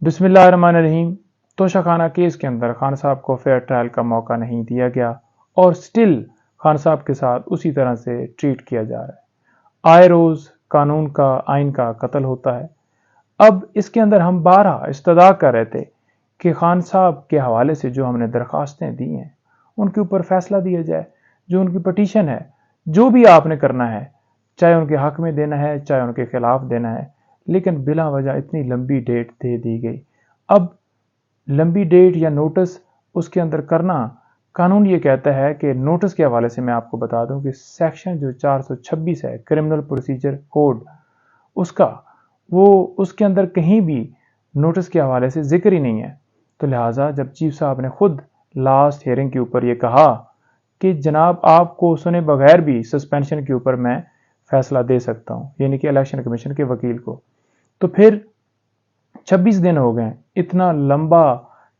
बिस्मिल्लाहिर्रहमानिर्रहीम। तोशा खाना केस के अंदर खान साहब को फेयर ट्रायल का मौका नहीं दिया गया और स्टिल खान साहब के साथ उसी तरह से ट्रीट किया जा रहा है। आए रोज़ कानून का, आइन का कत्ल होता है। अब इसके अंदर हम बारहा इस्तदा कर रहे थे कि खान साहब के हवाले से जो हमने दरख्वास्तें दी हैं उनके ऊपर फैसला दिया जाए। जो उनकी पटिशन है, जो भी आपने करना है, चाहे उनके हक में देना है चाहे उनके खिलाफ देना है, लेकिन बिला वजह इतनी लंबी डेट दे दी गई। अब लंबी डेट या नोटिस उसके अंदर करना, कानून ये कहता है कि नोटिस के हवाले से मैं आपको बता दूं कि सेक्शन जो 426 है क्रिमिनल प्रोसीजर कोड, वो उसके अंदर कहीं भी नोटिस के हवाले से जिक्र ही नहीं है। तो लिहाजा जब चीफ साहब ने खुद लास्ट हियरिंग के ऊपर ये कहा कि जनाब आपको सुने बगैर भी सस्पेंशन के ऊपर मैं फैसला दे सकता हूं, यानी कि इलेक्शन कमीशन के वकील को, तो फिर 26 दिन हो गए। इतना लंबा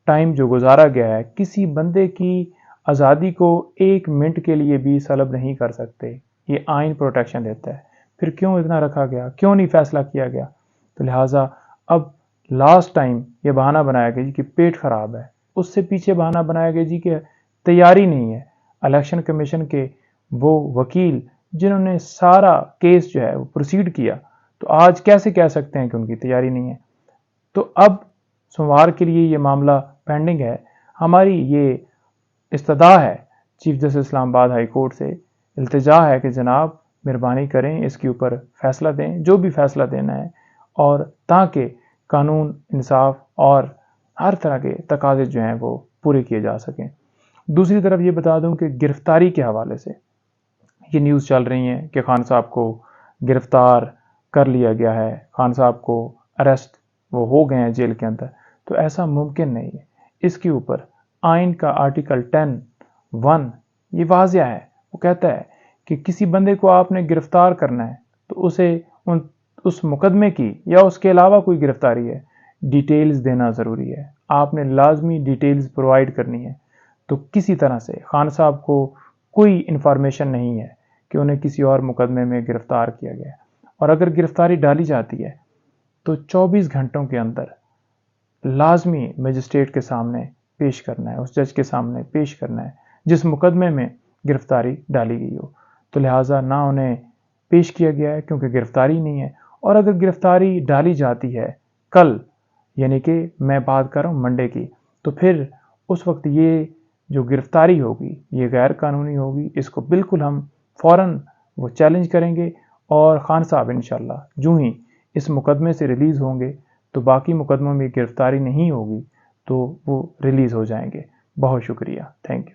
टाइम जो गुजारा गया है, किसी बंदे की आज़ादी को 1 मिनट के लिए भी सलब नहीं कर सकते, ये आइन प्रोटेक्शन देता है। फिर क्यों इतना रखा गया, क्यों नहीं फैसला किया गया? तो लिहाजा अब लास्ट टाइम ये बहाना बनाया गया जी कि पेट खराब है, उससे पीछे बहाना बनाया गया जी कि तैयारी नहीं है। इलेक्शन कमीशन के वो वकील जिन्होंने सारा केस जो है वो प्रोसीड किया, तो आज कैसे कह सकते हैं कि उनकी तैयारी नहीं है? तो अब सोमवार के लिए ये मामला पेंडिंग है। हमारी ये इस्तदा है chief justice Islamabad high court से, इल्तिजा है कि जनाब मेहरबानी करें, इसके ऊपर फैसला दें, जो भी फैसला देना है, और ताकि कानून, इंसाफ और हर तरह के तकाजे जो हैं वो पूरे किए जा सकें। दूसरी तरफ ये बता दूं कि गिरफ्तारी के हवाले से ये न्यूज़ चल रही है कि खान साहब को गिरफ्तार कर लिया गया है, खान साहब को अरेस्ट वो हो गए हैं जेल के अंदर। तो ऐसा मुमकिन नहीं है। इसके ऊपर आइन का आर्टिकल 10(1) ये वाज़िया है। वो कहता है कि किसी बंदे को आपने गिरफ्तार करना है तो उसे उस मुकदमे की या उसके अलावा कोई गिरफ्तारी है, डिटेल्स देना ज़रूरी है। आपने लाजमी डिटेल्स प्रोवाइड करनी है। तो किसी तरह से खान साहब को कोई इंफॉर्मेशन नहीं है कि उन्हें किसी और मुकदमे में गिरफ्तार किया गया, और अगर गिरफ्तारी डाली जाती है तो 24 घंटों के अंदर लाजमी मजिस्ट्रेट के सामने पेश करना है, उस जज के सामने पेश करना है जिस मुकदमे में गिरफ्तारी डाली गई हो। तो लिहाजा ना उन्हें पेश किया गया है क्योंकि गिरफ्तारी नहीं है, और अगर गिरफ्तारी डाली जाती है कल, यानी कि मैं बात कर रहा हूँ मंडे की, तो फिर उस वक्त ये जो गिरफ्तारी होगी ये गैर कानूनी होगी। इसको बिल्कुल हम फ़ौरन वो चैलेंज करेंगे, और खान साहब इंशाल्लाह जो ही इस मुकदमे से रिलीज़ होंगे तो बाकी मुकदमों में गिरफ्तारी नहीं होगी तो वो रिलीज़ हो जाएंगे। बहुत शुक्रिया, थैंक यू।